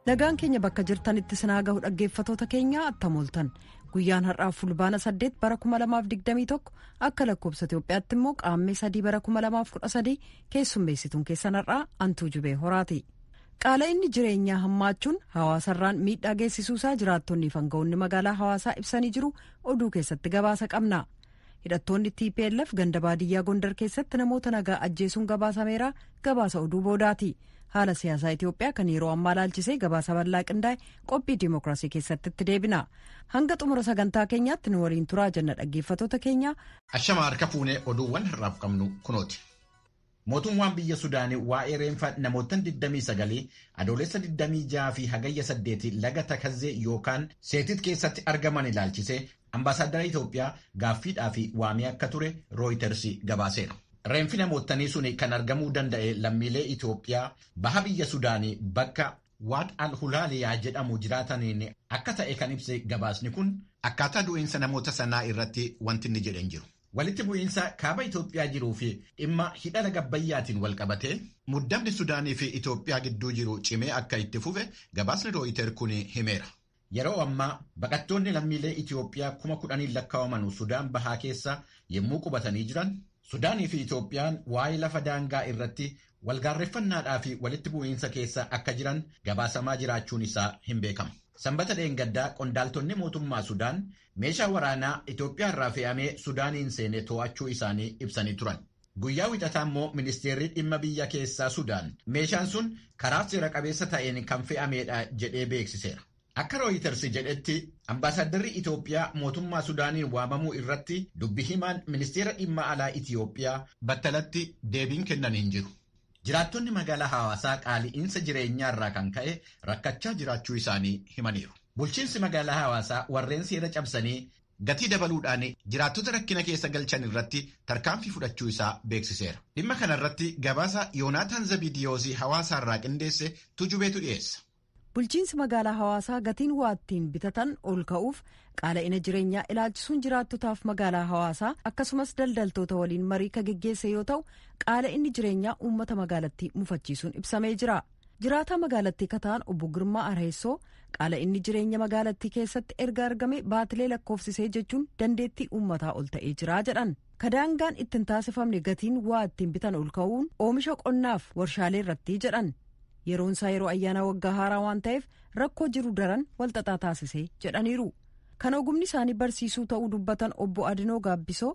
Nagaan keenya bakka jirtanitti sinaa gahu dhaggeeffatoota keenya attamooltan. Guyyaan har'aaf fulbaana 8 bara 2021 akka lakkoobsa Itoophiyaatti immoo qaammee 3 bara 2013 keessummeessituun keessan har'aa Antuu Jubee Horaati. Qaala'inni jireenyaa hammaachuun hawaasarraan miidhaa geessisuusaa jiraattonni fi aangawoonni magaalaa hawaasaa ibsanii jiru oduu keessatti gabaasa qabna. Hidhattoonni TPLF ganda baadiyyaa Gondar keessatti namoota nagaa ajjeesuun gabaasameera gabaasa oduu boodaati. Haala siyaasaa Itoophiyaa kan yeroo ammaa laalchisee gabaasa bal'aa qindaa'e qophii dimookiraasii keessatti itti deebina. Hanga xumura sagantaa keenyaatti nu waliin turaa jenna dhaggeeffatoota keenya. Ashama harka fuunee oduuwwan har'aaf qabnu kunooti. Mootummaan biyya Sudaanii waa'ee reenfa namootaan 29 adoolessa 26 fi hagayya 8 laga Takazzee yookaan Seetit keessatti argaman ilaalchisee ambaasaadara Itoophiyaa gaaffiidhaa fi waamee akka ture Reuters gabaaseera. Reenfi namootanii sun kan argamuu danda'e lammiilee Itoophiyaa baha biyya Sudaanii bakka Waad al-Hulaaliyaa jedhamu jiraataniin akka ta'e kan ibse gabaasni kun akkaataa du'iinsa namoota sanaa irratti wanti inni jedhan jiru. Walitti bu'iinsa kaaba Itoophiyaa jiruu fi dhimma hidha laga Abbayyaatiin wal qabatee muddamni Sudaanii fi Itoophiyaa gidduu jiru cimee akka itti fufe gabaasni Reuters kun himeera. Yeroo ammaa baqattoonni lammiilee Itoophiyaa 10,000 lakkaa'aman Sudaan bahaa keessa yommuu qubatanii jiran Sudaanii fi Itoophiyaan waa'ee lafa daangaa irratti walgaarreeffannaadhaa fi walitti bu'iinsa keessa akka jiran gabaasamaa jiraachuun isaa hin beekamu. Sanbata dheengaddaa qondaaltonni mootummaa Sudaan meeshaa waraanaa Itoophiyaa irraa fe'amee Sudaaniin seenee to'achuu isaanii ibsanii turan. Guyyaa wixataa immoo ministeerri dhimma biyya keessaa Sudaan meeshaan sun karaa seera qabeessa ta'een kan fe'ameedha jedhee beeksiseera. Akka Reuters jedhetti ambaasaaddarri Itoophiyaa mootummaa Sudaaniin waamamuu irratti dubbi himaan ministeera dhimma alaa Itoophiyaa battalatti deebiin kennan hin jiru. Jiraattonni magaalaa hawaasaa qaali'iinsa jireenyaa irraa kan ka'e rakkachaa jiraachuu isaanii himaniiru. Bulchiinsi magaalaa hawaasaa warreen seera cabsanii gatii dabaluudhaan jiraattota rakkina keessa galchan irratti tarkaanfii fudhachuu isaa beeksiseera. Dhimma kanarratti gabaasa Yoonaataan Zabidiyoosii hawaasaa irraa qindeesse Tujubeetu dhiyeessa. Bulchiinsi magaalaa hawaasaa gatiin waa ittiin bitatan ol ka'uuf qaala'ina jireenyaa ilaalchisuun jiraattotaaf magaalaa hawaasaa akkasumas daldaltoota waliin marii ka geggeesse yoo ta'u qaala'inni jireenyaa uummata magaalattii mufachiisuun ibsamee jira. Jiraataa magaalattii kataan obbo Girmaa Arheessoo qaala'inni jireenya magaalattii keessatti erga argame baatilee lakkoofsisee jechuun dandeettii uummataa ol ta'ee jira jedhan. Kadaangaan ittiin taasifamne gatiin waa ittiin bitan ol ka'uun oomisha qonnaaf warshaalee irratti jedhan. Yeroon isaa yeroo ayyaana waggaa haaraa waan ta'eef rakkoo jiru daran walxaxaa taasisee jedhaniiru. Kan ogumni isaanii barsiisuu ta'uu dubbatan obbo Adinoo Gaabbisoo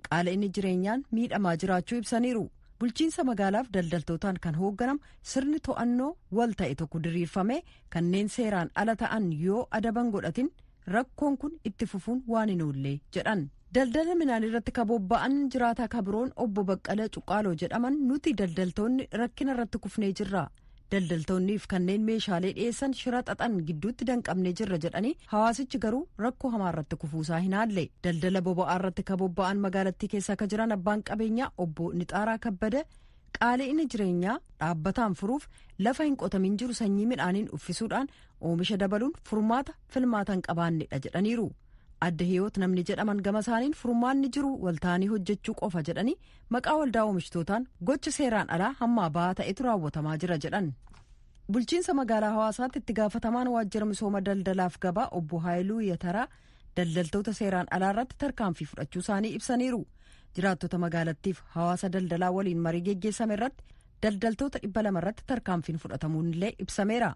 qaala'inni jireenyaan miidhamaa jiraachuu ibsaniiru. Bulchiinsa magaalaaf daldaltootaan kan hoogganamu sirni to'annoo wal ta'e tokko diriirfame kanneen seeraan ala ta'an yoo adaban godhatin rakkoon kun itti fufuun waan hin oollee jedhan. Daldala midhaan irratti kabobba'an jiraataa kabiroon obbo Baqqalee Cuqqaaloo jedhaman nuti daldaltoonni rakkina irratti kufnee jirra. Daldaltoonniif kanneen meeshaalee dhiyeessan shira xaxan gidduutti danqabnee jirra jedhanii hawaasichi garuu rakkoo hamaa irratti kufuusaa hin haalle. Daldala boba'aa irratti kabobba'an magaalattii keessa akka jiran abbaan qabeenyaa obbo Nixaaraa Kabbada qaala'ina jireenyaa dhaabbataan furuuf lafa hin qotamin jiru sanyii midhaaniin uffisuudhaan oomisha dabaluun furmaata filmaata hin qabaannedha jedhaniiru. Adda Hiyoot namni jedhaman gama isaaniin furmaanni jiru waltaanii hojjechuu qofa jedhanii maqaa waldaa oomishitootaan gocha seeraan alaa hammaa ba'aa ta'etu raawwatamaa jira jedhan. Bulchiinsa magaalaa hawaasaatti itti gaafatamaan waajjira misooma daldalaaf gabaa obbo Haayiluu Yataraa daldaltoota seeraan alaa irratti tarkaanfii fudhachuu isaanii ibsaniiru. Jiraattota magaalattiif hawaasa daldalaa waliin marii geggeessame irratti daldaltoota 200 irratti tarkaanfiin fudhatamuun illee ibsameera.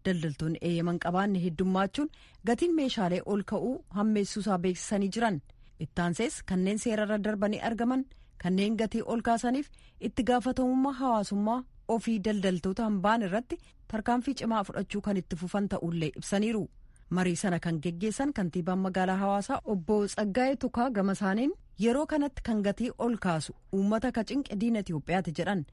Daldaltoonni eeyyaman qabaanne heddummachuun gatiin meeshaalee ol ka'uu hammeessuusaa beeksisanii jiran. Ittaansees kanneen seerarra darbanii argaman kanneen gatii ol kaasaniif itti gaafatamummaa hawaasummaa ofii daldaltoota hambaan irratti tarkaanfii cimaa fudhachuu kan itti fufan ta'ullee ibsaniiru. Marii sana kan geggeessan kantiibaan magaalaa hawaasaa obbo Tsaggaayee Tukaa gama isaaniin yeroo kanatti kan gatii ol kaasu uummata ka cinqe diina Itoophiyaati jedhan.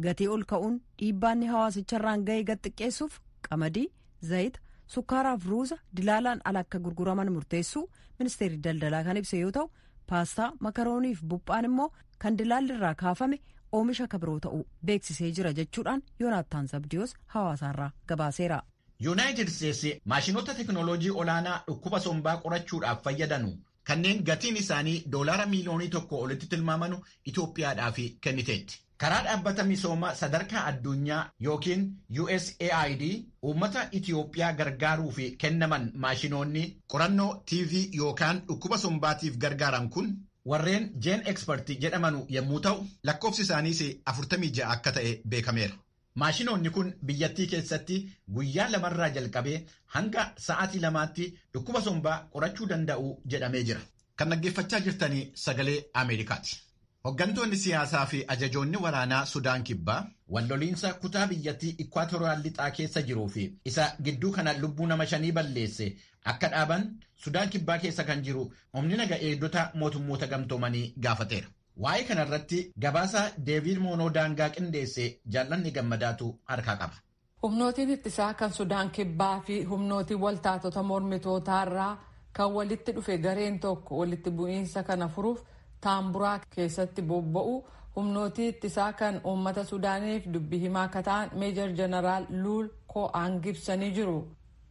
Gatii ol ka'uun dhiibbaanni hawaasicharraan ga'ee gad xiqqeessuuf qamadii, zayita, sukkaaraaf ruuza dilaalaan ala akka gurguraman murteessuu ministeerri daldalaa kan ibse yoo ta'u paastaa, makarooniif buphaan immoo kan dilaalirraa kaafame oomisha kabiroo ta'uu beeksisee jira jechuudhaan Yoonaataan Zabdiyoos hawaasaarraa gabaaseera. Yuunaayitid Isteetsi maashinoota teknooloojii olaanaa dhukkuba sombaa qorachuudhaaf fayyadanu kanneen gatiin isaanii doolaara miiliyoonii 1 olitti tilmaamanu Itoophiyaadhaaf kenniteetti. Karaa dhaabbata misooma sadarkaa addunyaa yookiin USAID uummata Itoophiyaa gargaaruu fi kennaman maashinoonni qorannoo TV yookaan dhukkuba sombaatiif gargaaran kun warreen Gen Expert jedhamanu yommuu ta'u lakkoofsi isaaniis 46 akka ta'e beekameera. Maashinoonni kun biyyattii keessatti guyyaa 2 jalqabee hanga sa'aatii 2tti dhukkuba sombaa qorachuu danda'u jedhamee jira. Kan dhaggeeffachaa jirtanii sagalee Ameerikaati. Hooggantoonni siyaasaa fi ajajoonni waraanaa Sudaan Kibbaa walloliinsa kutaa biyyattii Ikwaatooriyaal lixaa keessa jiruu fi isa gidduu kana lubbuu nama 5 balleesse akka dhaaban Sudaan Kibbaa keessa kan jiru humni naga eegdota mootummoota gamtoomanii gaafateera. Waa'ee kanarratti gabaasa Deevid Moonoo daangaa qindeesse Jaallanni Gammadaatu harkaa qaba. Humnootiin ittisaa kan Sudaan Kibbaa fi humnootiin waltaatota mormitootaarraa kan walitti dhufe gareen tokko walitti bu'iinsa kana furuuf Taamburaa keessatti bobba'u humnootii ittisaa kan uummata Sudaaniif dubbii himaa akka ta'an Meejor Jeneraal Luul Ko'aan ibsanii jiru.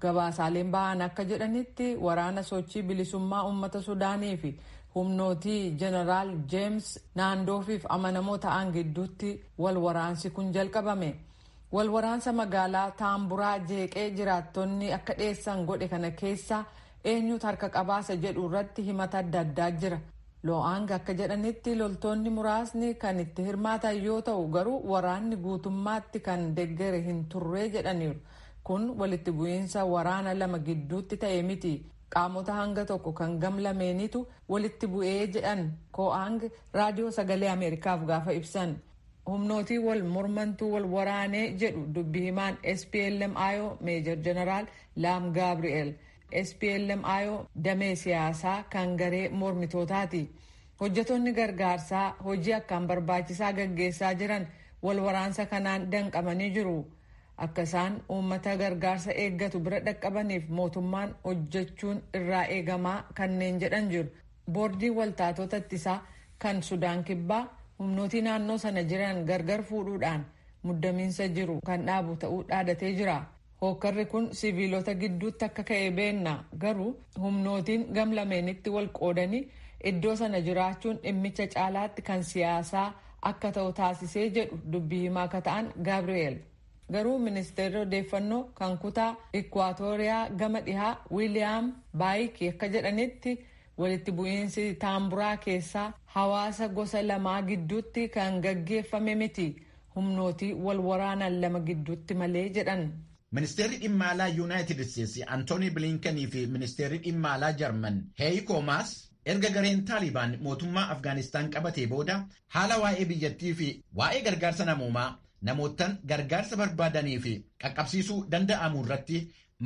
Gabaasaaleen ba'an akka jedhanitti waraana sochii bilisummaa uummata Sudaanii fi humnootii Jeneraal Jeems Naandoofiif amanamoo ta'an gidduutti wal waraansi kun jalqabame. Wal waraansa magaalaa Taamburaa jeeqee jiraattonni akka dhiyeessan godhe kana keessa eenyutu harka qabaasa jedhu irratti himata adda addaa jira. Lo'aang akka jedhanitti loltoonni muraasni kan itti hirmaatan yoo ta'u garuu waraanni guutummaatti kan deggere hin turre jedhaniiru. Kun walitti bu'iinsa waraana lama gidduutti ta'e miti. Qaamota hanga tokko kan gamlameenitu walitti bu'ee jedhan Ko'aang raadiyoo sagalee Ameerikaaf gaafa ibsan. Humnootii wal mormantuu wal waraanee jedhu dubbii himaan SPLM-IO Meejor Jeneraal Laam Gaabri'eel. SPLM-IO damee siyaasaa kan garee mormitootaati. Hojjetoonni gargaarsaa hojii akkaan barbaachisaa gaggeessaa jiran wal waraansa kanaan danqamanii jiru. Akka isaan uummata gargaarsa eeggatu bira dhaqqabaniif mootummaan hojjechuun irraa eegamaa kanneen jedhan jiru. Boordiin waltaatota ittisaa kan Sudaan Kibbaa humnootii naannoo sana jiran gargar fuudhuudhaan muddamiinsa jiru kan dhaabu ta'uu dhaadatee jira. Hookkarri kun siviilota gidduutti akka ka'e beenna garuu humnootiin gamlameenitti wal qoodanii iddoo sana jiraachuun dhimmicha caalaatti kan siyaasaa akka ta'u taasisee jedhu dubbii himaa akka ta'an Gaabri'eel. Garuu ministeerri odeeffannoo kan kutaa Ikwaatooriyaa gama dhihaa Wiiliyaam Baayikii akka jedhanitti walitti bu'iinsi Taamburaa keessaa hawaasa gosa lamaa gidduutti kan gaggeeffame miti humnootii wal waraanan lama gidduutti malee jedhan. Ministeerri dhimma alaa Yuunaayitid Isteetsi Antoonii Biliinkanii fi ministeerri dhimma alaa Jarman Heiko Maas erga gareen Taalibaan mootummaa Afgaanistaan qabatee booda haala waa'ee biyyattii fi waa'ee gargaarsa namoomaa namootaan gargaarsa barbaadanii fi qaqqabsiisuu danda'amu irratti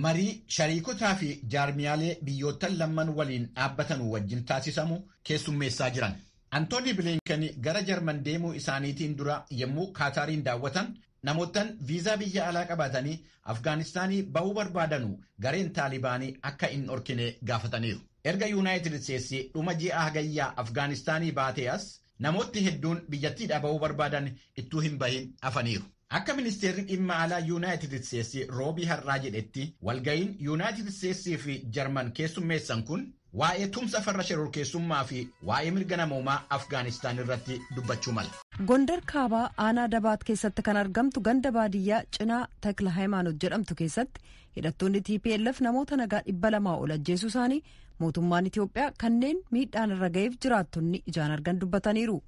marii shariikotaa fi jaarmiyaalee biyyoottan lamman waliin dhaabbatanuu wajjin taasisamu keessummeessaa jiran. Antoonii Biliinkanii gara Jarman deemuu isaaniitiin dura yommuu Kaataariin daawwatan namootaan viizaa biyya alaa qabatanii Afgaanistaanii ba'uu barbaadanu gareen Taalibaanii akka hin dhorkine gaafataniiru. Erga Yuunaayitid Isteetsi dhuma ji'a hagayyaa Afgaanistaanii baatee as namoonni hedduun biyyattiidhaa ba'uu barbaadan ittuu hin bahin hafaniiru. Akka ministeerri dhimma alaa Yuunaayitid Isteetsi roobii har'aa jedhetti walga'iin Yuunaayitid Isteetsii fi Jarman keessummeessan kun waa'ee tumsa farra shororkeessummaa fi waa'ee mirga namoomaa Afgaanistaan irratti dubbachuu mala. Gondar kaabaa aanaa Dabaat keessatti kan argamtu ganda baadiyyaa cinaa Takla Hayimaanot jedhamtu keessatti hidhattoonni TPLF namoota nagaa 200 ol ajjeesuu isaanii mootummaan Itoophiyaa kanneen miidhaan irra ga'eef jiraattonni ijaan argan dubbataniiru.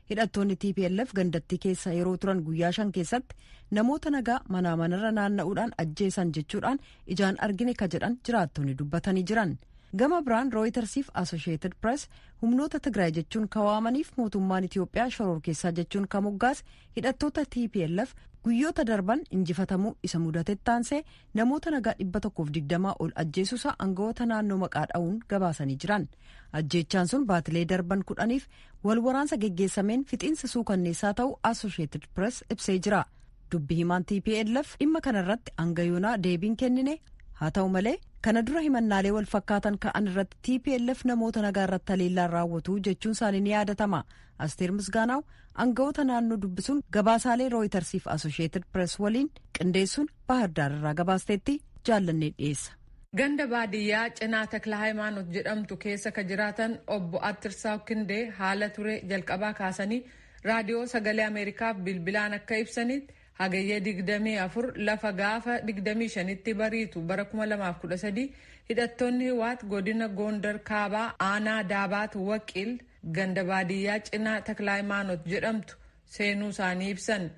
Hidhattoonni TPLF gandattii keessa yeroo turan guyyaa 5 keessatti namoota nagaa manaa manarra naanna'uudhaan ajjeesan jechuudhaan ijaan argine ka jedhan jiraattonni dubbatanii jiran. Gama biraan Rooyitersiif Associated Press humnoota Tigraay jechuun kawaamaniif mootummaan Itoophiyaa shororkeessaa jechuun kan moggaase hidhattoota TPLF guyyoota darban injifatamuu isa mudatetti taansee namoota nagaa 120 ol ajjeesuusaa aangawoota naannoo maqaa dha'uun gabaasanii jiran. Ajjeechaan sun baatilee darban 10f wal waraansa geggeessameen fixiinsa suukanneessaa ta'uu Associated Press ibsee jira. Dubbi himaan TPLF dhimma kanarratti aangayoonaa deebiin kennine haa ta'u malee kana dura himannaalee wal fakkaatan ka'an irratti TPLF namoota nagaa irratti haleellaan raawwatu jechuun isaanii ni yaadatama. Asteer Misgaanaaw aangawoota naannoo dubbisuun gabaasaalee Rooyitersiif Associated Press waliin qindeessuun Baahir Daar irraa gabaasteetti jaallannee dhiyeessa. Ganda baadiyyaa cinaa Takla Hayimaanot jedhamtu keessa ka jiraatan obbo Attirsaa Kindee haala ture jalqabaa kaasanii raadiyoo sagalee Ameerikaaf bilbilaan akka ibsanitti hagayyee 24 lafa gaafa 25tti bariitu bara 2013 hidhattoonni Hiwaat godina Gondar Kaabaa aanaa Daabaat Waqiil ganda baadiyyaa cinaa Takla Hayimaanot jedhamtu seenuu isaanii ibsan.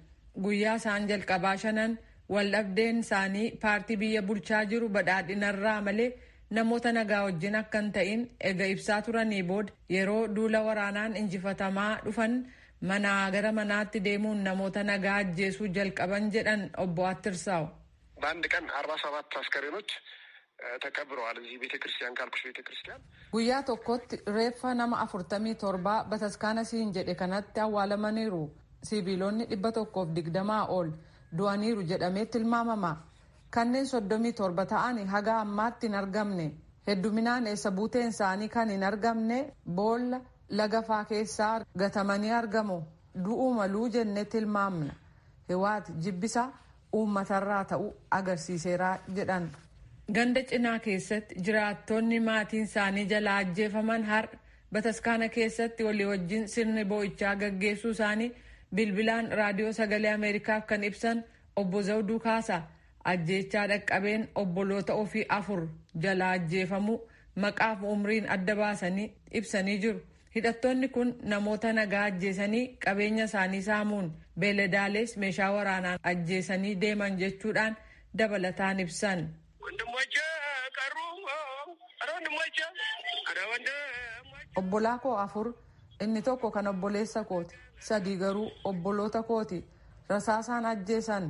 Guyyaa isaan jalqabaa shanan waldhabdeen isaanii paartii biyya bulchaa jiru badhaadhinarraa malee namoota nagaa wajjin akka hin ta'in ega ibsaa turanii booda yeroo duula waraanaan injifatamaa dhufan manaa gara manaatti deemuun namoota nagaa ajjeesuu jalqaban jedhan obbo Attirsaaw. በአንድ ቀን 47 አስከሬኖች ተቀብረዋል እዚህ ቤተክርስቲያን ካልኩሽ ቤተክርስቲያን guyyaa tokkotti reeffa nama 47 bataskaana siin jedhe kanatti awwaalamaniiru. Sibiilonni 120 ol du'aniiru jedhamee tilmaamama. Kanneen 37 ta'an haga ammaatti hin argamne. Hedduminaan eessa buuteen isaanii kan hin argamne boolla lagafaa keessaa gatamanii argamu. Du'uu maluu jennee tilmaamna. Hiwaat jibbisa uummatarraa ta'uu agarsiiseera jedhan. Ganda cinaa keessatti jiraattonni maatiin isaanii jalaa ajjeefaman har'a bataskaana keessatti walii wajjin sirni boo'ichaa gaggeessuu isaanii bilbilaan raadiyoo sagalee Ameerikaaf kan ibsan obbo Zawduu Kaasa ajjeechaa dhaqqabeen obboloota ofii 4 jalaa ajjeefamuu maqaaf umriin adda baasanii ibsanii jiru. Hidhattoonni kun namoota nagaa ajjeesanii qabeenya isaanii saamuun beeladaalees meeshaa waraanaan ajjeesanii deeman jechuudhaan dabalataan ibsan. Obbolaa koo 4 inni tokko kan obboleessa kooti 3 garuu obboloota kooti rasaasaan ajjeesan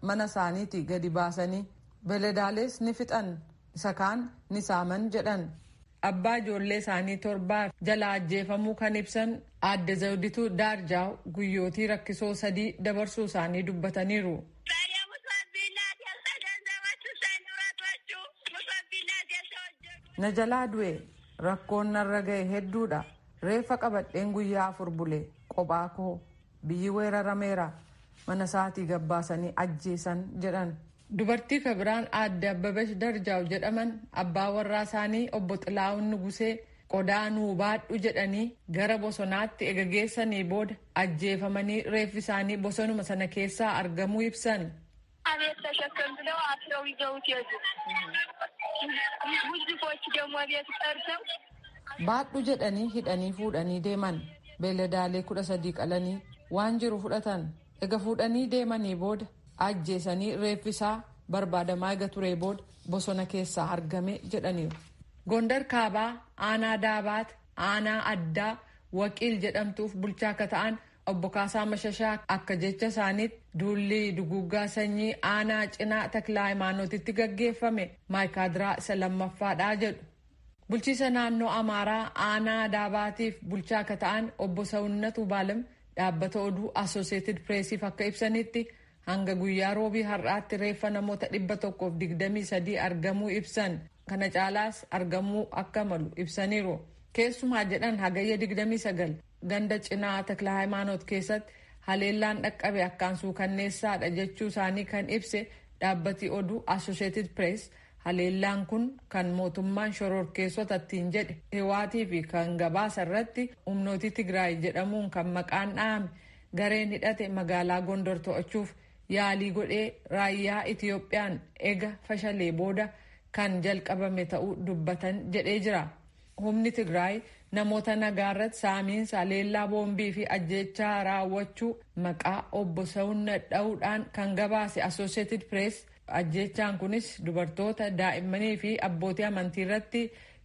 mana isaaniiti gadi baasanii beeladaalees ni fixan isa kaan ni saaman jedhan. Abbaa ijoollee isaanii 7 jalaa ajjeefamuu kan ibsan aadde Zawdituu Daarjaaw guyyootii rakkisoo 3 dabarsuu isaanii dubbataniiru. Na jalaa du'e rakkoon narra ga'e hedduudha. Reeffa qabadheen guyyaa 4 bule qophaa koo biyyi weerarameera mana isaatii gabbaasanii ajjeesan jedhan. Dubartii kabiraan aadde Abbabesh Darjaaw jedhaman abbaa warraa isaanii obbo Xilaa'uun Nugusee qodaa nuu baadhu jedhanii gara bosonaatti ega geessanii booda ajjeefamanii reeffi isaanii bosonuma sana keessaa argamuu ibsan. አቤት ተሸከም ብለው አስረው ይዘውት ሄዱ። ሙዚቆች ደግሞ ቤት ጠርተው baadhu jedhanii hidhanii fuudhanii deeman. Beeladaalee 13 qalanii waan jiru fudhatan. Ega fuudhanii deemanii booda ajjeesanii reeffisaa barbaadamaa ega turee booda bosona keessaa argame jedhaniiru. Gondar Kaabaa aanaa Daabaat aanaa addaa Waqiil jedhamtuuf bulchaa akka ta'an obbo Kaasaa Mashashaa akka jecha isaaniitti duulli duguggaa sanyii aanaa cinaa Takla Hayimaanotitti gaggeeffame maayikaadiraa isa lammaffaadhaa jedhu. Bulchiisa naannoo Amaaraa aanaa Daabaatiif bulchaa akka ta'an obbo Sawunnatu Baalam dhaabbata oduu Associated Pressiif akka ibsanitti hanga guyyaa roobii har'aatti reeffa namoota 123 argamuu ibsan. Kana caalaas argamuu akka malu ibsaniiru. Keessumaa jedhan hagayya 29 ganda cinaa Takla Hayimaanot keessatti haleellaan dhaqqabe akkaan suukanneessaadha jechuu isaanii kan ibse dhaabbati oduu Associated Press. Haleellaan kun kan mootummaan shororkeessotattiin jedhe Hiwaatii fi kan gabaasa irratti humnooti Tigraay jedhamuun kan maqaan dhahame gareen hidhate magaalaa Gondor to'achuuf yaalii godhee raayyaa Itiyoophiyaan ega fashalee booda kan jalqabame ta'uu dubbatan jedhee jira. Humni Tigraay namoota nagaarratti saamiinsa haleellaa boombii fi ajjeechaa raawwachuu maqaa obbo Sawunnat dha'uudhaan kan gabaase Associated Press. Ajjeechaan kunis dubartoota daa'immanii fi abbootii amantii irratti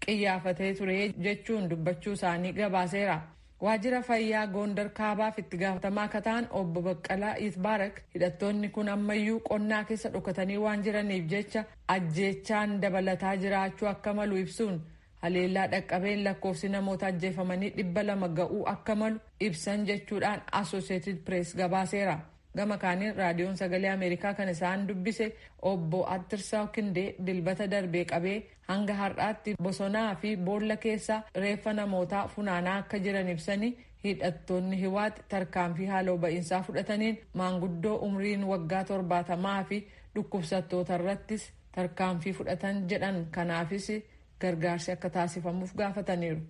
qiyyaafatee ture jechuun dubbachuu isaanii gabaaseera. Waajjira fayyaa Gondar Kaabaaf itti gaafatamaa akka ta'an obbo Baqqalaa Yitbaarak hidhattoonni kun ammayyuu qonnaa keessa dhokatanii waan jiraniif jecha ajjeechaan dabalataa jiraachuu akka malu ibsuun haleellaa dhaqqabeen lakkoofsi namoota ajjeefamanii 200 ga'uu akka malu ibsan jechuudhaan Associated Press gabaaseera. Gama kaaniin raadiyoon sagalee Ameerikaa kan isaan dubbise obbo Attirsaa Kindee dilbata darbee qabee hanga har'aatti bosonaa fi boolla keessa reeffa namootaa funaanaa akka jiran ibsanii hidhattoonni Hiwaat tarkaanfii haaloo ba'iinsaa fudhataniin maanguddoo umriin waggaa 70 fi dhukkubsattoota irrattis tarkaanfii fudhatan jedhan. Kanaafis gargaarsi akka taasifamuuf gaafataniiru.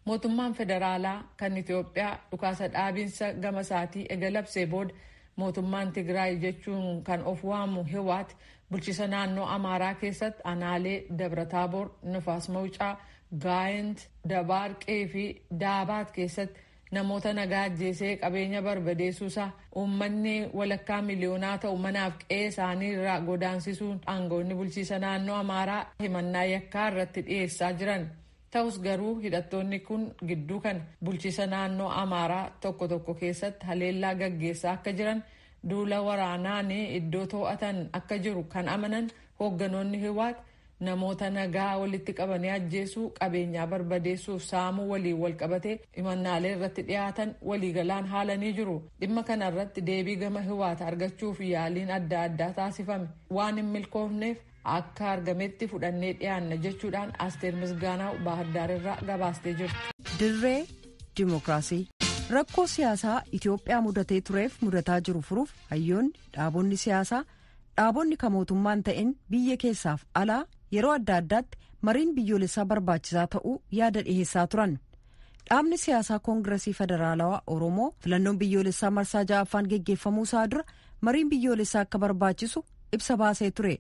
Mootummaan federaalaa kan Itoophiyaa dhukaasa dhaabinsa gama isaatii ega labsee booda mootummaan Tigraay jechuun kan of waamu Hiwaat bulchiisa naannoo Amaaraa keessatti aanaalee Dabra-Taaboor, Nifaas Mawucaa, Gaayent, Dabaarqee fi Daabaat keessatti namoota nagaa ajjeesee qabeenya barbadeessuusaa uummanni walakkaa miliyoonaa ta'u manaaf qe'ee isaanii irraa godaansisuun aangawoonni bulchiisa naannoo Amaaraa himannaa yakkaa irratti dhiyeessaa jiran. Ta'us garuu hidhattoonni kun gidduu kan bulchiisa naannoo Amaaraa tokko tokko keessatti haleellaa gaggeessaa akka jiran, duula waraanaan iddoo to'atan akka jiru kan amanan hoogganoonni Hiwaat namoota nagaa walitti qabanii ajjeesuu, qabeenyaa barbadeessuuf saamuu waliin walqabatee himannaalee irratti dhiyaatan waliigalaan haalanii jiru. Dhimma kana irratti deebii gama Hiwaat argachuuf yaaliin adda addaa taasifame waan hin milkoofneef akka argametti fudhannee dhiyaanna jechuudhaan Asteer Misgaanaa Baahirdaar irraa gabaastee jirti. Dirree Dimookiraasii. Rakkoo siyaasaa Itoophiyaa mudatee tureef mudataa jiru furuuf hayyoonni, dhaabonni siyaasaa, dhaabonni kan mootummaan ta'in biyya keessaaf alaa yeroo adda addaatti mariin biyyoolessaa barbaachisaa ta'uu yaada dhiheessaa turan. Dhaabni siyaasaa Koongiresii Federaalawaa Oromoo filannoon biyyoolessaa marsaa 6ffaan geggeeffamuu isaa dura mariin biyyoolessaa akka barbaachisu ibsa baasee ture.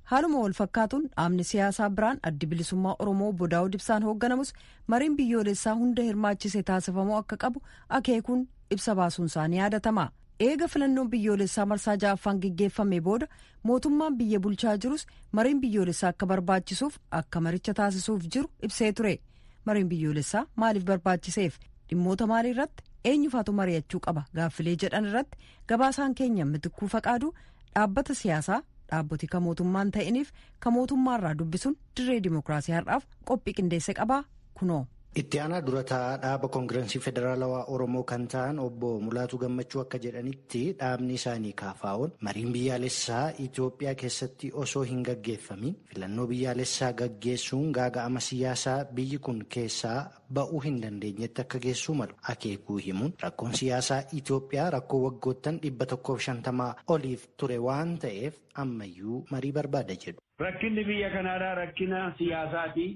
Haaluma wal fakkaatuun dhaabni siyaasaa biraan addi bilisummaa Oromoo Obbo Daawud Ibsaan hoogganamus mariin biyyoolessaa hunda hirmaachise taasifamuu akka qabu akeekuun ibsa baasuun isaanii yaadatama. Eega filannoon biyyoolessaa marsaa 6ffaan geggeeffame booda mootummaan biyya bulchaa jirus mariin biyyoolessaa akka barbaachisuuf akka maricha taasisuuf jiru ibsee ture. Mariin biyyoolessaa maaliif barbaachiseef dhimmoota maalii irratti eenyufaatu mari'achuu qaba gaaffilee jedhan irratti gabaasaan keenya Mitikkuu Faqaaduu dhaabbata siyaasaa dhaabboti kan mootummaan ta'iniif kan mootummaarraa dubbisuun dirree dimookiraasii har'aaf qophii qindeesse qabaa kunoo. Itti aanaa durataa dhaaba Koongiresii Federaalawaa Oromoo kan ta'an obbo Mulaatuu Gammachuu akka jedhanitti dhaabni isaanii KFO'n mariin biyyaalessaa Itoophiyaa keessatti osoo hin gaggeeffamin filannoo biyyaalessaa gaggeessuun gaaga'ama siyaasaa biyyi kun keessaa ba'uu hin dandeenyetti akka geessuu malu akeekuu himuun rakkoon siyaasaa Itoophiyaa rakkoo waggoottan 150 oliif ture waan ta'eef ammayyuu marii barbaada jedhu. Rakkinni biyya kanaadhaa rakkina siyaasaati.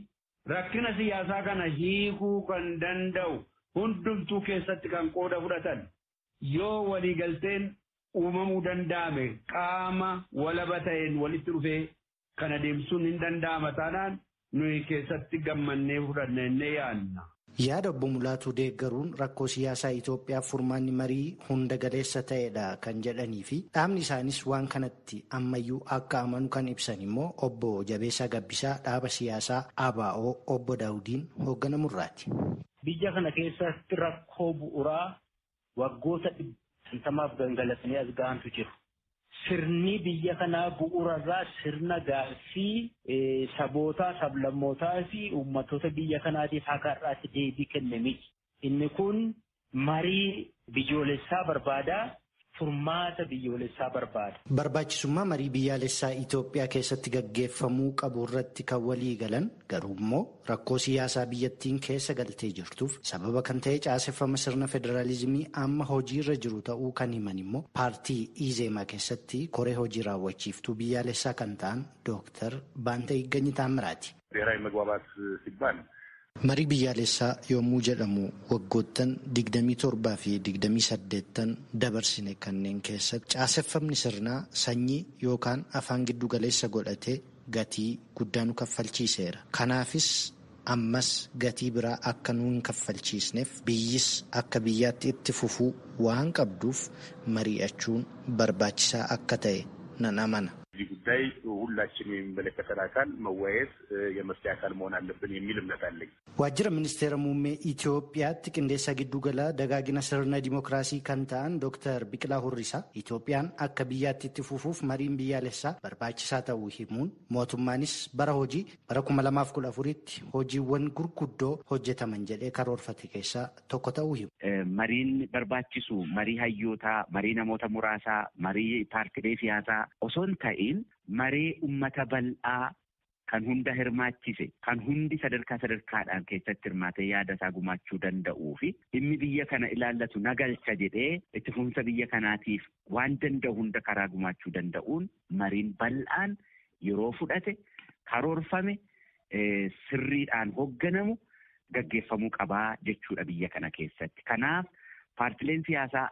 Rakkina siyaasaa kana hiikuu kan danda'u hundumtuu keessatti kan qooda fudhatan yoo waliigalteen uumamuu danda'ame qaama walaba ta'een walitti dhufee kana adeemsuun hin danda'ama taanaan nuyi keessatti gammannee fudhannee yaadna. Yaada obbo Mulaatuu deeggaruun rakkoo siyaasaa Itoophiyaaf furmaanni marii hunda galeessa ta'edha kan jedhanii fi dhaabni isaanis waan kanatti ammayyuu akka amanu kan ibsan immoo obbo Jabeessaa Gabbisaa dhaaba siyaasaa ABO obbo Daawudiin hoogganamurraati. Biyya kana keessatti rakkoo bu'uuraa waggoota 50 gangalatanii as gahantu jiru. Sirni biyya kanaa bu'uurarraa sirna gaaffii sabootaa, sablammootaa fi uummattoota biyya kanaatiif akka har'aatti deebii kenname. Inni kun marii biyyoolessaa barbaada. Furmaata biyyoolessaa barbaada. Barbaachisummaa marii biyyaalessaa Itoophiyaa keessatti gaggeeffamuu qabu irratti kan walii galan garuu immoo rakkoo siyaasaa biyyattiin keessa galtee jirtuuf sababa kan ta'e caaseffama sirna federaalizimii amma hojiirra jiru ta'uu kan himan immoo paartii Izeemaa keessatti koree hojii raawwachiiftuu biyyaalessaa kan ta'an Dooktar Baantee Igganyi Taamiraati. ብሔራዊ መግባባት ሲባል Marii biyyaalessaa yommuu jedhamu waggoottan 27 fi 28 dabarsine kanneen keessatti caaseffamni sirnaa sanyii yookaan afaan giddu galeessa godhatee gatii guddaa nu kaffalchiiseera. Kanaafis ammas gatii biraa akka nu hin kaffalchiisneef biyyis akka biyyaatti itti fufuu waan qabduuf mari'achuun barbaachisaa akka ta'e nan amana. ጉዳይ ሁላችንም የሚመለከተን አካል መወያየት የመፍትሄ አካል መሆን አለብን የሚል እምነት አለኝ። Waajjira Ministeera Muummee Itoophiyaatti qindeessaa giddu galaa dagaagina sirna dimookiraasii kan ta'an Dr. Biqilaa Hurrisaa Itoophiyaan akka biyyaatti itti fufuuf mariin biyyaalessaa barbaachisaa ta'uu himuun mootummaanis bara 2014tti hojiiwwan gurguddoo hojjetaman jedhee karoorfate keessaa tokko ta'uu himu. Mariin barbaachisu marii hayyootaa, marii namoota muraasaa, marii paartilee siyaasaa osoo hin ta'in marii uummata bal'aa kan hunda hirmaachise, kan hundi sadarkaadhaan keessatti hirmaatee yaada isaa gumaachuu danda'uu fi dhimmi biyya kana ilaallatu nagalcha jedhee itti fufinsa biyya kanaatiif waan danda'u hunda karaa gumaachuu danda'uun mariin bal'aan yeroo fudhate karoorfame sirriidhaan hoogganamu gaggeeffamuu qabaa jechuudha biyya kana keessatti. Kanaaf paartileen siyaasaa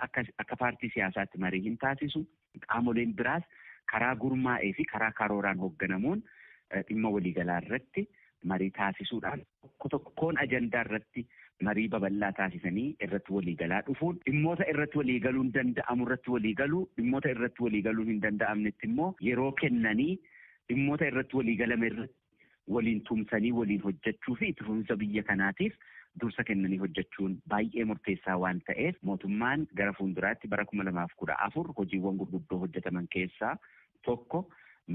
akka paartii siyaasaatti marii hin taasisu. Qaamoleen biraas karaa gurmaa'ee fi karaa karooraan hoogganamuun dhimma waliigalaa irratti marii taasisuudhaan tokkoon ajandaa irratti marii babal'aa taasisanii irratti waliigalaa dhufuun dhimmoota irratti waliigaluun danda'amu irratti waliigaluu, dhimmoota irratti waliigaluun hin danda'amnetti immoo yeroo kennanii dhimmoota irratti waliigalame irratti waliin tumsanii waliin hojjechuu fi itti fufinsa biyya kanaatiif dursa kennanii hojjechuun baay'ee murteessaa waan ta'eef mootummaan gara fuulduraatti bara 2014 hojiiwwan gurguddoo hojjetaman keessaa tokko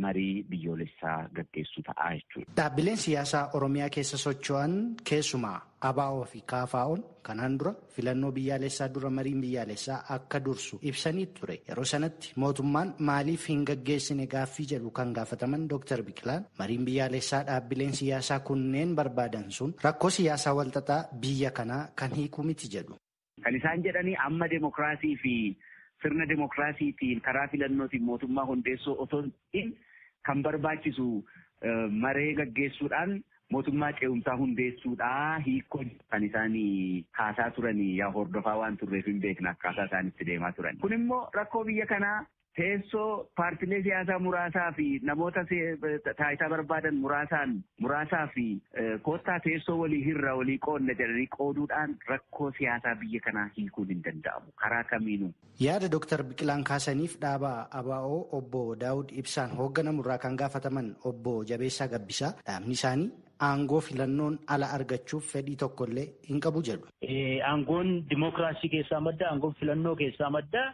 marii biyyoolessaa gaggeessuu ta'a jechuudha. Dhaabbileen siyaasaa Oromiyaa keessa socho'an keessumaa ABO fi KFO'n kanaan dura filannoo biyyaalessaa dura mariin biyyaalessaa akka dursu ibsanii ture. Yeroo sanatti mootummaan maaliif hin gaggeessine gaaffii jedhu kan gaafataman Dr. Biqilaan mariin biyyaalessaa dhaabbileen siyaasaa kunneen barbaadan sun rakkoo siyaasaa walxaxaa biyya kanaa kan hiiku miti jedhu. Kan isaan jedhanii amma demokiraasii fi sirna demokiraasiitiin karaa filannootiin mootummaa hundeessuu otoo hin kan barbaachisu maree gaggeessuudhaan mootummaa ce'umsaa hundeessuudhaa hiikoo kan isaanii kaasaa turanii yaa hordofaa waan turreef hin beekna akkaataa isaanitti deemaa turan. Kun immoo rakkoo biyya kanaa teessoo paartilee siyaasaa muraasaa fi namoota taayitaa barbaadan muraasaa fi koottaa teessoo walii hirra walii qoodna jedhanii qooduudhaan rakkoo siyaasaa biyya kanaa hiikuun hin danda'amu karaa kamiinuu. Yaada Dr. Biqilaan kaasaniif dhaaba ABO obbo Daawud Ibsaan hoogganamurraa kan gaafataman obbo Jabeessaa Gabbisaa dhaabni isaanii aangoo filannoon ala argachuuf fedhii tokkollee hin qabu jedhu. Aangoon dimokiraasii keessaa madda, aangoon filannoo keessaa madda.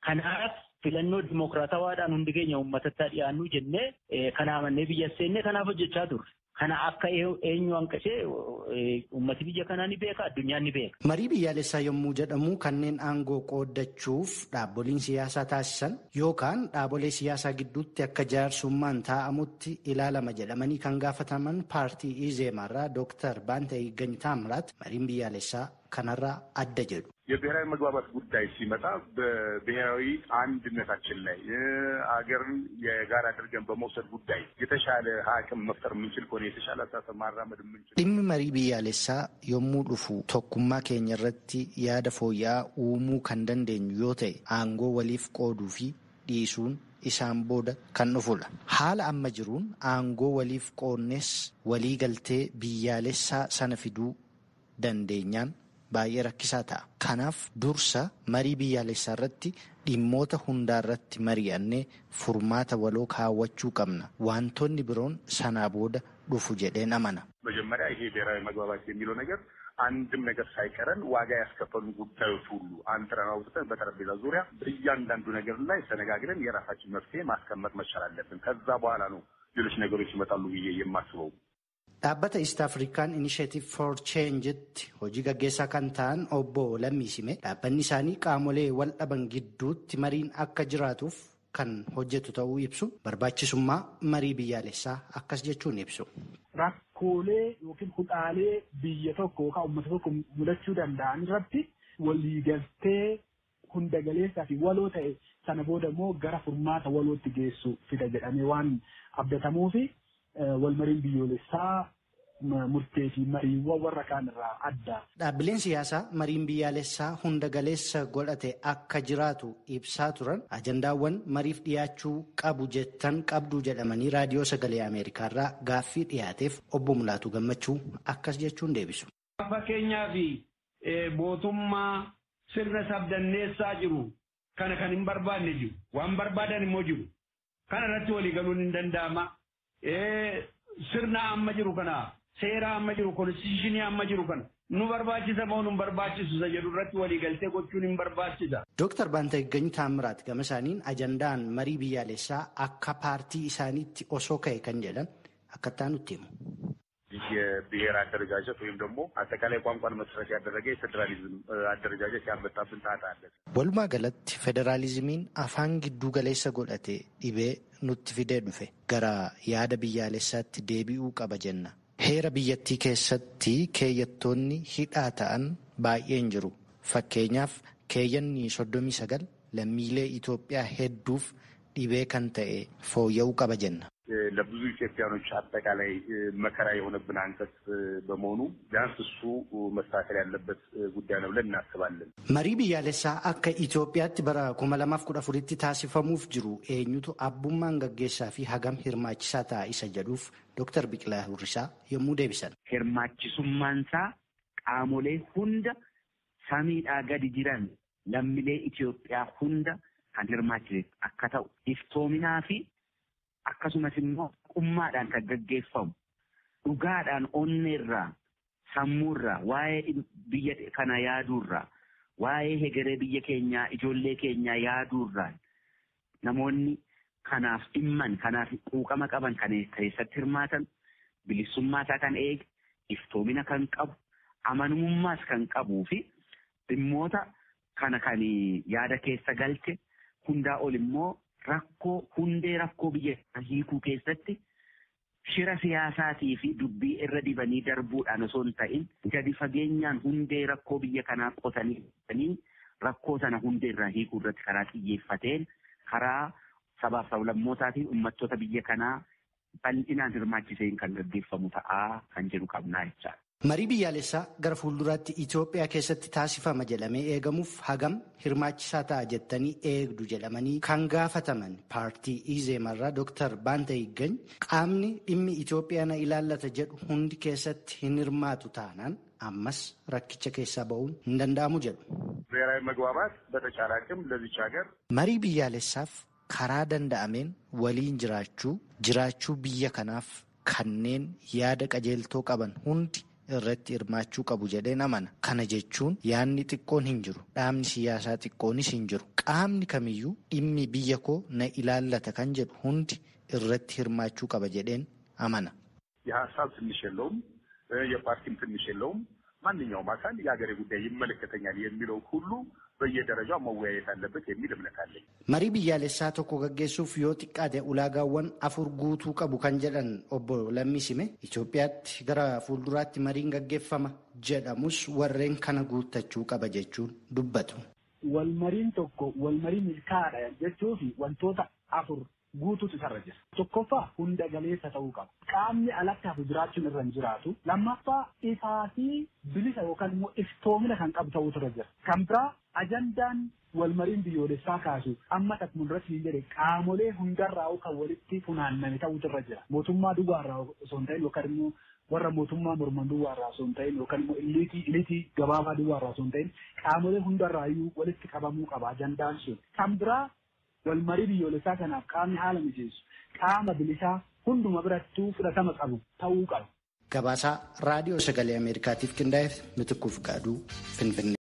Kanaaf filannoo dimokiraatawaadhaan hundi keenya uummatatti dhiyaannu jennee kana amannee biyya seennee kanaaf hojjechaa turre. Kana akka eenyu hanqisee uummati biyya kanaa ni beeka, addunyaan ni beeka. Marii biyyaalessaa yommuu jedhamu kanneen aangoo qooddachuuf dhaabboliin siyaasaa taasisan yookaan dhaabolee siyaasaa gidduutti akka jaarsummaan taa'amutti ilaalama jedhamanii kan gaafataman paartii ኢዜማራ ዶክተር ባንተ ይገኝ ታምራት mariin biyyaalessaa kanarraa adda jedhu. የብሔራዊ መግባባት ጉዳይ ሲመጣ በብሔራዊ አንድነታችን ላይ አገርን የጋራ አድርገን በመውሰድ ጉዳይ የተሻለ አቅም መፍጠር የምንችል ከሆነ የተሻለ አስተሳሰብ ማራመድ የምንችል dhimmi marii biyyaalessaa yommuu dhufu tokkummaa keenya irratti yaada fooyya'aa uumuu kan dandeenyu yoo ta'e aangoo waliif qooduu fi dhiisuun isaan booda kan dhufudha. Haala amma jiruun aangoo waliif qoodnes walii galtee biyyaalessaa sana fiduu dandeenyaan baay'ee rakkisaa ta'a. Kanaaf dursa marii biyyaalessaa irratti dhimmoota hundaa irratti mari'annee furmaata waloo kaawwachuu qabna. Wantoonni biroon sanaa booda dhufu jedheen amana. መጀመሪያ ይሄ ብሔራዊ መግባባት የሚለው ነገር አንድም ነገር ሳይቀረን ዋጋ ያስከፈሉ ጉዳዮች ሁሉ አንጥረን አውጥተን በጠረጴዛ ዙሪያ እያንዳንዱ ነገር ላይ ተነጋግረን የራሳችን መፍትሄ ማስቀመጥ መቻል አለብን። ከዛ በኋላ ነው ሌሎች ነገሮች ይመጣሉ ብዬ የማስበው። Dhaabbata East African Initiative for Change'tti hojii gaggeessaa kan ta'an obbo Lammiisime dhaabbanni isaanii qaamolee wal dhaban gidduutti mariin akka jiraatuuf kan hojjetu ta'uu ibsu barbaachisummaa marii biyyaalessaa akkas jechuun ibsu. Rakkoolee yookiin hudhaalee biyya tokko yookaan uummata tokko mudachuu danda'an irratti waliigaltee hunda galeessaa fi waloo ta'e sana booda immoo gara furmaata walootti geessu fida jedhamee waan abdatamuufi walmariin biyyoolessaa murtee fi mariiwwan warra kaan irraa adda. Dhaabbileen siyaasaa mariin biyyaalessaa hunda galeessa godhate akka jiraatu ibsaa turan ajandaawwan mariif dhiyaachuu qabu jettan qabdu jedhamanii raadiyoo sagalee Ameerikaarraa gaaffii dhiyaateef obbo Mulaatuu Gammachuu akkas jechuun deebisu. Fakkeenyaaf mootummaa sirna sabdanneessaa jiru kana kan hin barbaanne jiru waan barbaadan immoo jiru kana irratti walii galuun hin danda'ama. Sirna amma jiru kana seera amma jiru konstitushinii amma jiru kana nu barbaachisa moo nu barbaachisu jedhu irratti walii galtee gochuun hin barbaachisa. Dooktar Baantaa Higgany Taamiraat gama isaaniin ajandaan marii biyyaalessaa akka paartii isaaniitti osoo ka'e kan jedhan akkattaa nutti himu. የብሔር አደረጃጀት ወይም ደግሞ አጠቃላይ ቋንቋን መሰረት ያደረገ የፌዴራሊዝም አደረጃጀት ያመጣብን ጣጣ አለ። Walumaa galatti federaalizimiin afaan gidduu galeessa godhate dhibee nutti fidee dhufe gara yaada biyyaalessaatti deebi'uu qaba jenna. Heera biyyattii keessatti keeyyattoonni hidhaa ta'an baay'een jiru. Fakkeenyaaf keeyyanni 39 lammiilee Itoophiyaa hedduuf dhibee kan ta'e fooyya'uu qaba jenna. ለብዙ ኢትዮጵያኖች አጠቃላይ መከራ የሆነብን አንቀጽ በመሆኑ ቢያንስ እሱ መስተካከል ያለበት ጉዳይ ነው ብለን እናስባለን። መሪ ብያለሳ akka Itoophiyaatti bara 2014tti taasifamuuf jiru eenyutu abbummaan gaggeessaa fi hagam hirmaachisaa ta'a isa jedhuuf Dr. Biqilaa Hurrisaa yommuu deebisan. Hirmaachisummaan isaa qaamolee hunda samiidhaa gadi jiran lammiilee Itoophiyaa hunda kan hirmaachise akka ta'u iftoominaa fi akkasumas immoo qummaadhaan kan gaggeeffamu dhugaadhaan onneerraa sammuurraa waa'ee biyya kana yaaduurraa waa'ee hegeree biyya keenyaa ijoollee keenyaa yaaduurraa namoonni kanaaf dhimman kanaaf quuqama qaban kan keessatti hirmaatan bilisummaa isaa kan eege iftoomina kan qabu amanamummaas kan qabuu fi dhimmoota kana kan yaada keessa galte hundaa ol immoo hundee rakkoo biyya hiikuu keessatti shira siyaasaatii fi dubbii irra dibanii darbuudhaan osoo hin ta'in gadi fageenyaan hundee rakkoo biyya kanaa qotanii rakkoo sana hundee irraa hiikuu irratti karaa xiyyeeffateen karaa sabaaf sablammootaa fi uummattoota biyya kanaa bal'inaan hirmaachiseen kan gaggeeffamu ta'aa kan jedhu qabnaa jechaadha. Marii biyyaalessaa gara fuulduraatti Itoophiyaa keessatti taasifama jedhamee eegamuuf hagam hirmaachisaa ta'a jettanii eegdu jedhamanii kan gaafataman paartii Izeemarraa Dr. Baantee Higgany qaamni dhimmi Itoophiyaa na ilaallata jedhu hundi keessatti hin hirmaatu taanaan ammas rakkicha keessaa ba'uun hin danda'amu jedhu. ብሔራዊ መግባባት በተቻለ አቅም ለዚች ሀገር marii biyyaalessaaf karaa danda'ameen waliin jiraachuu biyya kanaaf kanneen yaada qajeeltoo qaban hundi irratti hirmaachuu qabu jedheen amana. Kana jechuun yaadni xiqqoon hin jiru. Dhaabni siyaasaa xiqqoonis hin jiru. Qaamni kamiyyuu dhimmi biyya koo na ilaallata kan jedhu hundi irratti hirmaachuu qaba jedheen amana. የሀሳብ ትንሽ የለውም፣ የፓርቲም ትንሽ የለውም። ማንኛውም አካል የሀገሬ ጉዳይ ይመለከተኛል የሚለው ሁሉ በየደረጃው መወያየት አለበት የሚል እምነት አለኝ። Marii biyyaalessaa tokko gaggeessuuf yoo xiqqaate ulaagaawwan 4 guutuu qabu kan jedhan obbo Lammisime Itoophiyaatti gara fuulduraatti mariin gaggeeffama jedhamus warreen kana guuttachuu qaba jechuun dubbatu. Walmariin tokko walmarii milkaa'aadha jechuuf wantoota 4 guutuutu isarra jira. Tokkoffaa hunda galeessa ta'uu qaba. Qaamni alatti hafu jiraachuun irra hin jiraatu. Lammaffaa ifaa fi bilisa yookaan immoo iftoomina kan qabu ta'uutu irra jira. Kan biraa ajandaan walmariin biyyoolessaa kaasu amma takkum irratti hin jedhe qaamolee hundarraa kan walitti funaanname ta'uutu irra jira. Mootummaa duwwaarraa osoo hin ta'in yookaan immoo warra mootummaa morman duwwaarraa osoo hin ta'in yookaan immoo iliitii gabaabaa duwwaarraa osoo hin ta'in qaamolee hundarraayyuu walitti qabamuu qaba ajandaan sun. Kan biraa walmarii biyyoolessaa kanaaf qaamni haala mijeessu qaama bilisaa hunduma birattuu fudhatama qabu ta'uu qaba. Gabaasaa Raadiyoo Sagalee Ameerikaatiif qindaa'eef Mitikkuu Fiqaaduu Finfinnee.